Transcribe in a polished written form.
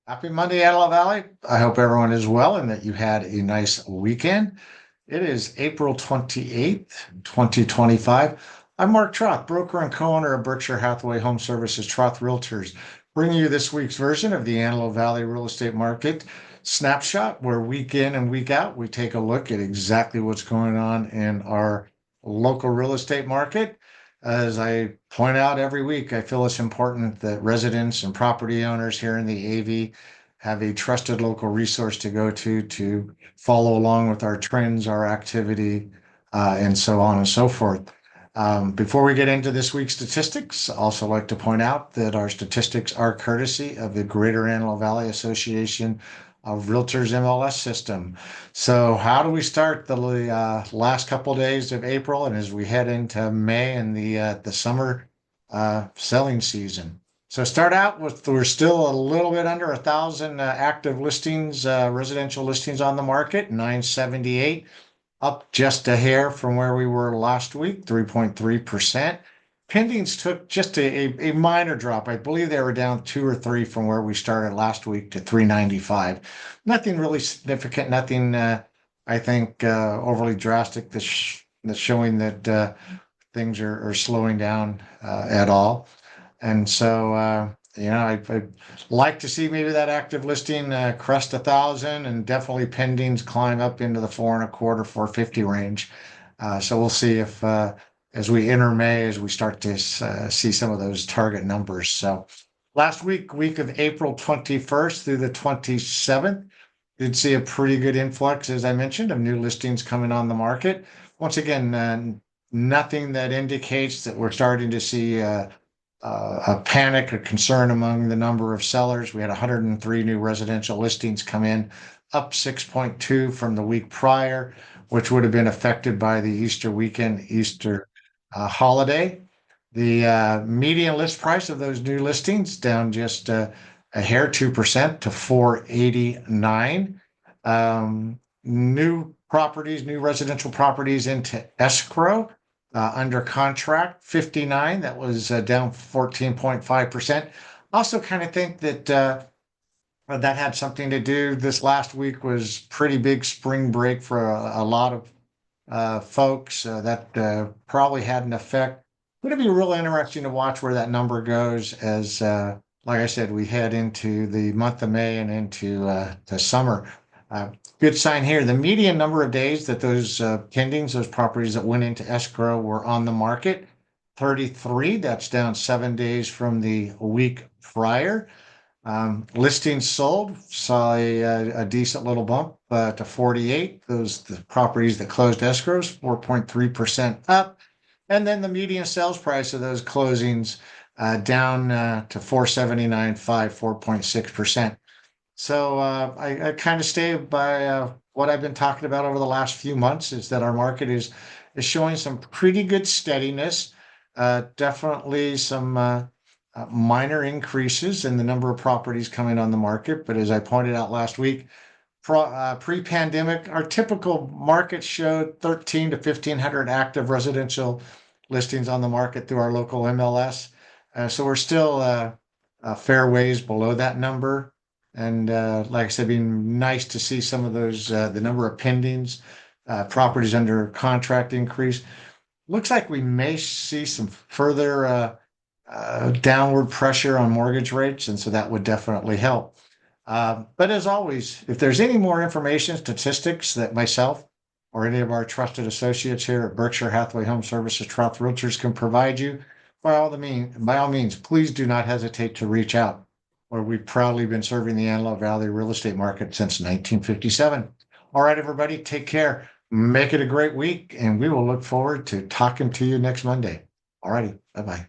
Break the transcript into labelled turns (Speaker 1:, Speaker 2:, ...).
Speaker 1: Happy Monday, Antelope Valley. I hope everyone is well and that you had a nice weekend. It is April 28th, 2025. I'm Mark Troth, broker and co-owner of Berkshire Hathaway HomeServices, Troth Realtors, bringing you this week's version of the Antelope Valley real estate market snapshot, where week in and week out, we take a look at exactly what's going on in our local real estate market. As I point out every week, I feel it's important that residents and property owners here in the AV have a trusted local resource to go to follow along with our trends, our activity, and so on and so forth. Before we get into this week's statistics, I also like to point out that our statistics are courtesy of the Greater Antelope Valley Association of Realtors MLS system. So, how do we start the last couple days of April, and as we head into May and the summer selling season? So, start out with we're still a little bit under 1,000 active listings, residential listings on the market, 978, up just a hair from where we were last week, 3.3%. Pendings took just a minor drop. I believe they were down two or three from where we started last week to 395. Nothing really significant, nothing I think overly drastic that's showing that things are slowing down at all. And so, I'd like to see maybe that active listing crest 1,000 and definitely pendings climb up into the 4.25, 450 range. So we'll see if as we enter May, as we start to see some of those target numbers. So last week of April 21st through the 27th, did see a pretty good influx, as I mentioned, of new listings coming on the market. Once again, nothing that indicates that we're starting to see a panic or concern among the number of sellers. We had 103 new residential listings come in, up 6.2 from the week prior, which would have been affected by the Easter weekend, Easter holiday. The median list price of those new listings down just a hair, 2% to 489. New properties, new residential properties into escrow under contract, 59. That was down 14.5%. Also kind of think that that had something to do. This last week was pretty big spring break for a lot of folks. That probably had an effect. It'll be real interesting to watch where that number goes as, like I said, we head into the month of May and into the summer. Good sign here. The median number of days that those pendings, those properties that went into escrow were on the market, 33. That's down 7 days from the week prior. Listings sold saw a decent little bump to 48. The properties that closed escrows, 4.3% up. And then the median sales price of those closings down to 479.5, 4.6%. So I kind of stay by what I've been talking about over the last few months is that our market is showing some pretty good steadiness, definitely some minor increases in the number of properties coming on the market. But as I pointed out last week, pre-pandemic, our typical market showed 13 to 1,500 active residential listings on the market through our local MLS. So we're still a fair ways below that number. And like I said, being nice to see some of those, the number of pendings, properties under contract increase. Looks like we may see some further downward pressure on mortgage rates, and so that would definitely help. But as always, if there's any more information, statistics that myself or any of our trusted associates here at Berkshire Hathaway HomeServices, Troth Realtors can provide you, by all means, please do not hesitate to reach out. Where we've proudly been serving the Antelope Valley real estate market since 1957. All right, everybody, take care. Make it a great week, and we will look forward to talking to you next Monday. All righty, bye-bye.